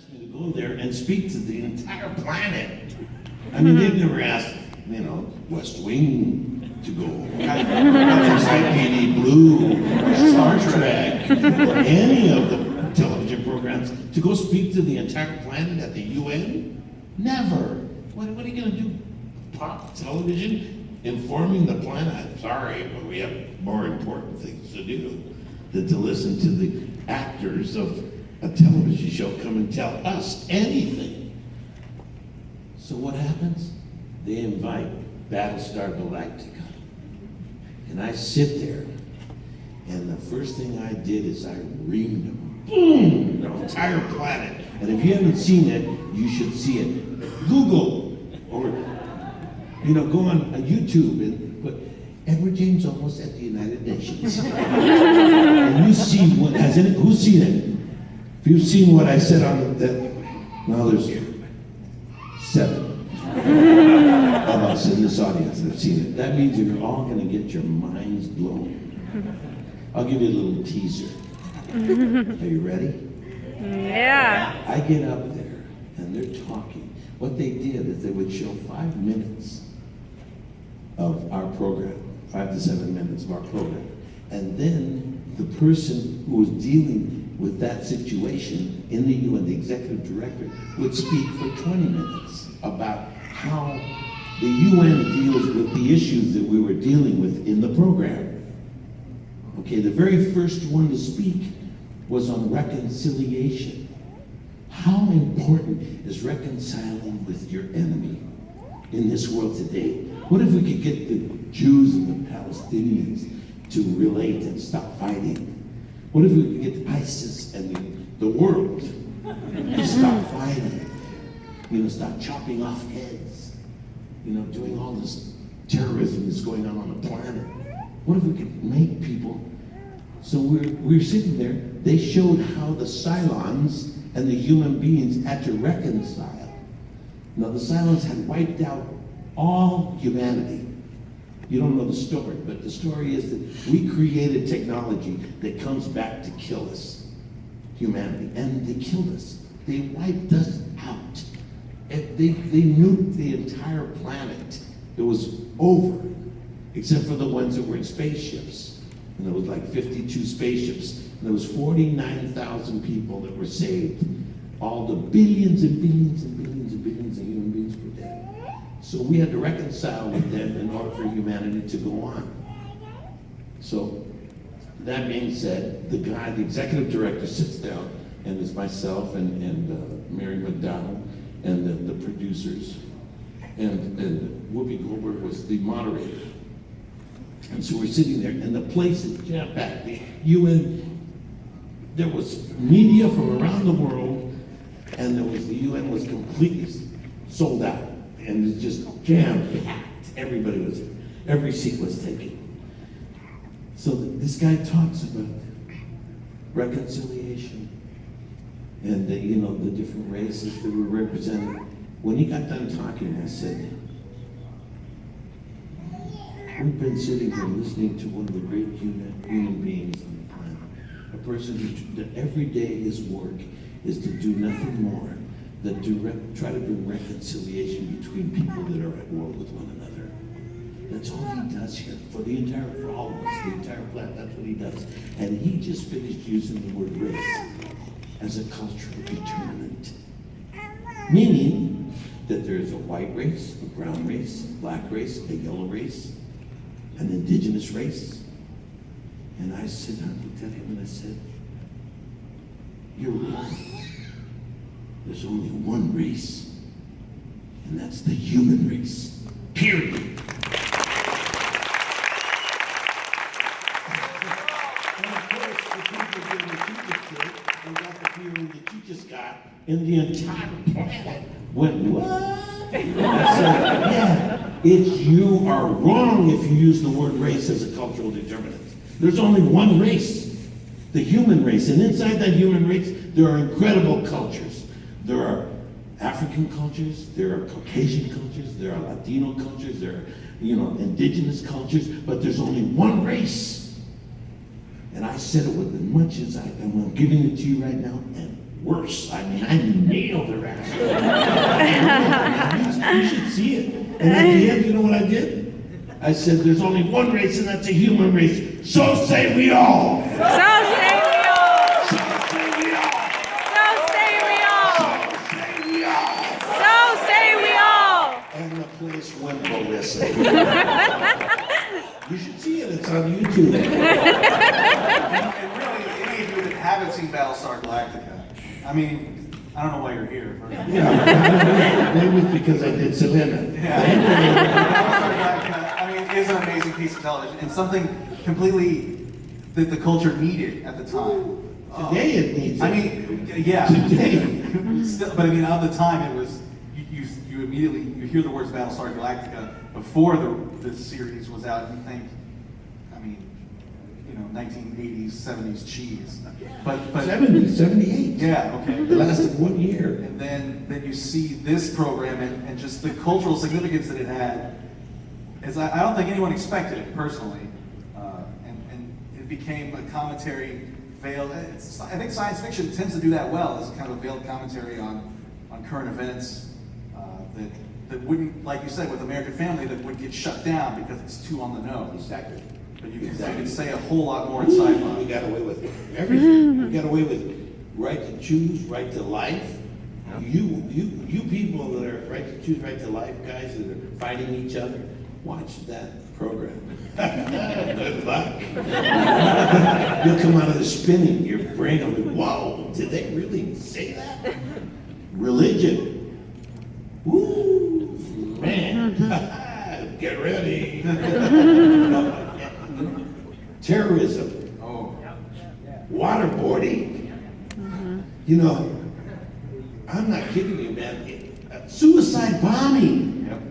asked me to go there and speak to the entire planet. I mean, they've never asked, West Wing to go, NYPD Blue, or Star Trek, or any of the television programs to go speak to the entire planet at the UN? Never. What are you going to do? Pop television informing the planet? I'm sorry, but we have more important things to do than to listen to the actors of a television show come and tell us anything. So what happens? They invite Battlestar Galactica. And I sit there, and the first thing I did is I reamed them. Boom! The entire planet. And if you haven't seen it, you should see it. Google, or go on YouTube and put Edward James Olmos at the United Nations. And you see who's seen it? If you've seen what I said on that, now there's 7 of us in this audience that have seen it. That means you're all going to get your minds blown. I'll give you a little teaser. Are you ready? Yeah. I get up there and they're talking. What they did is they would show 5 minutes of our program, 5 to 7 minutes of our program. And then the person who was dealing with that situation in the UN, the executive director, would speak for 20 minutes about how the UN deals with the issues that we were dealing with in the program. Okay, the very first one to speak was on reconciliation. How important is reconciling with your enemy in this world today? What if we could get the Jews and the Palestinians to relate and stop fighting? What if we could get ISIS and the world to stop fighting? Stop chopping off heads. Doing all this terrorism that's going on the planet. What if we could make people? So we're sitting there. They showed how the Cylons and the human beings had to reconcile. Now the Cylons had wiped out all humanity. You don't know the story, but the story is that we created technology that comes back to kill us, humanity, and they killed us. They wiped us out. They nuked the entire planet. It was over, except for the ones that were in spaceships. And there was like 52 spaceships. And there was 49,000 people that were saved. All the billions and billions and billions and billions of human beings were dead. So we had to reconcile with them in order for humanity to go on. So that being said, the executive director sits down, and it's myself and Mary McDonald and the producers. And Whoopi Goldberg was the moderator. And so we're sitting there, and the place is jam-packed. The UN, there was media from around the world, and the UN was completely sold out. And it's just jam-packed. Every seat was taken. So this guy talks about reconciliation and the different races that were represented. When he got done talking, I said, we've been sitting here listening to one of the great human beings on the planet, a person that every day his work is to do nothing more than try to bring reconciliation between people that are at war with one another. That's all he does here for all of us, the entire planet. That's what he does. And he just finished using the word race as a cultural determinant, meaning that there is a white race, a brown race, a black race, a yellow race, an indigenous race. And I looked at him and I said, you're wrong. There's only one race, and that's the human race, period. And of course, the people that you just did, and got the feeling that you just got, and the entire planet went, what? I said, yeah, you are wrong if you use the word race as a cultural determinant. There's only one race, the human race, and inside that human race, there are incredible cultures. There are African cultures, there are Caucasian cultures, there are Latino cultures, there are, indigenous cultures, but there's only one race. And I said it with as much as I'm giving it to you right now, and worse. I mean, I nailed her ass. You should see it. And at the end, you know what I did? I said, there's only one race, and that's a human race. So say we all. So say we all. So say we all. So say we all. So say we all. So say we all. And the place went ballistic. You should see it. It's on YouTube. And really, any of you that haven't seen Battlestar Galactica, I mean, I don't know why you're here. Yeah, maybe it's because I did Selena. Yeah. Battlestar Galactica, I mean, is an amazing piece of television and something completely that the culture needed at the time. Today it needs it. I mean, yeah. Today. Still, but I mean, at the time it was, you immediately, you hear the words Battlestar Galactica before the series was out and you think, I mean, 1980s, 70s cheese. But 70, 78. yeah, okay. It lasted 1 year. And then you see this program and just the cultural significance that it had. I don't think anyone expected it personally, and it became a commentary veiled. I think science fiction tends to do that well. It's kind of a veiled commentary on current events that wouldn't, like you said, with American Family, that would get shut down because it's too on the nose. Exactly. But you can say a whole lot more in sci-fi. We got away with everything. We got away with right to choose, right to life. You people that are right to choose, right to life guys that are fighting each other, watch that program. Good luck. You'll come out of the spinning. Your brain will be, whoa, did they really say that? Religion. Woo, man. Get ready. Terrorism. Oh. Waterboarding. I'm not kidding you, man. Suicide bombing. Yep.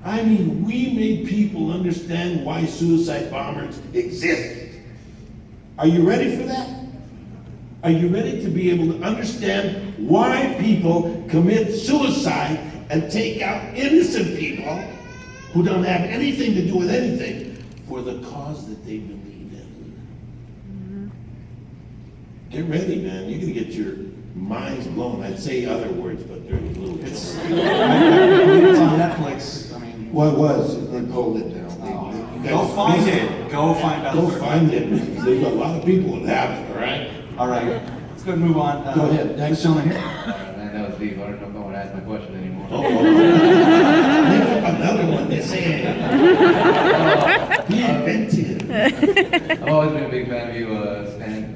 I mean, we made people understand why suicide bombers exist. Are you ready for that? Are you ready to be able to understand why people commit suicide and take out innocent people who don't have anything to do with anything for the cause that they believe in? Get ready, man. You're going to get your minds blown. I'd say other words, but they're a little It's, bit. I believe it's on Netflix. I mean, Well, it was. They pulled it down. You go guys- find it. Go find Go Battlestar. find it. There's a lot of people that have it, all right? All right, let's go and move on. Go ahead. Next gentleman here. Man, that was deep. I don't know if I want to ask my question anymore. Oh, make up another one. They say be inventive. I've always been a big fan of you, Stand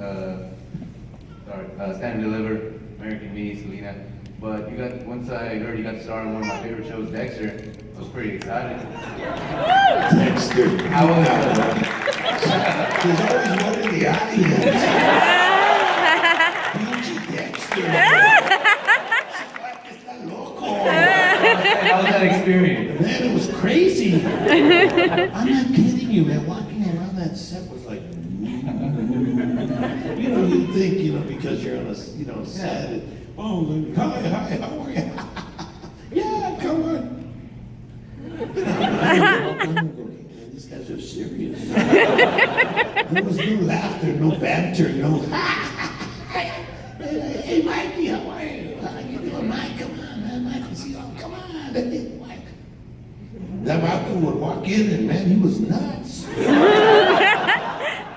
and Deliver, American Me, Selena. But once I heard you got to star in one of my favorite shows, Dexter, I was pretty excited. Dexter. How was There's always one in the audience. Pinche Dexter. Está loco. How was that experience? Man, it was crazy. I'm not kidding you, man. Walking around that set was like, you think, because you're on a, set. And, oh, hi, how are you? Yeah, come on. These guys are serious. There was no laughter, no banter, no. Hey, Mikey, how are you? How you doing, Mike? Come on, man, Mikey, come on. That Michael would walk in and, man, he was nuts.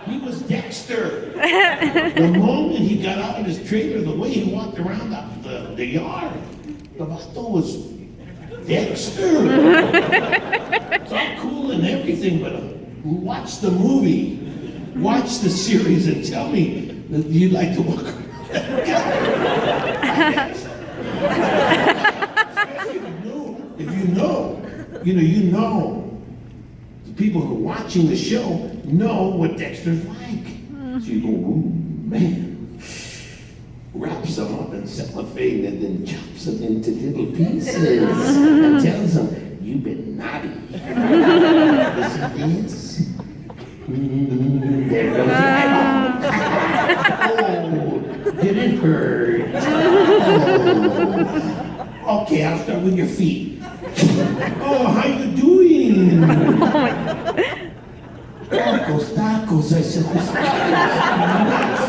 He was Dexter. The moment he got out of his trailer, the way he walked around the yard, the vato was Dexter. It's all cool and everything, but watch the movie, watch the series, and tell me that you'd like to walk around that guy. If you know, the people who are watching the show know what Dexter's like. So you go, ooh, man. Wraps them up in cellophane and then chops them into little pieces and tells them, you've been naughty. You see this? There goes your eyeball. Oh, did it hurt? Oh. Okay, I'll start with your feet. Oh, how you doing? Tacos. I said, this is nuts.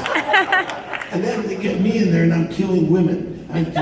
And then the get me in there and I'm killing women. I'm just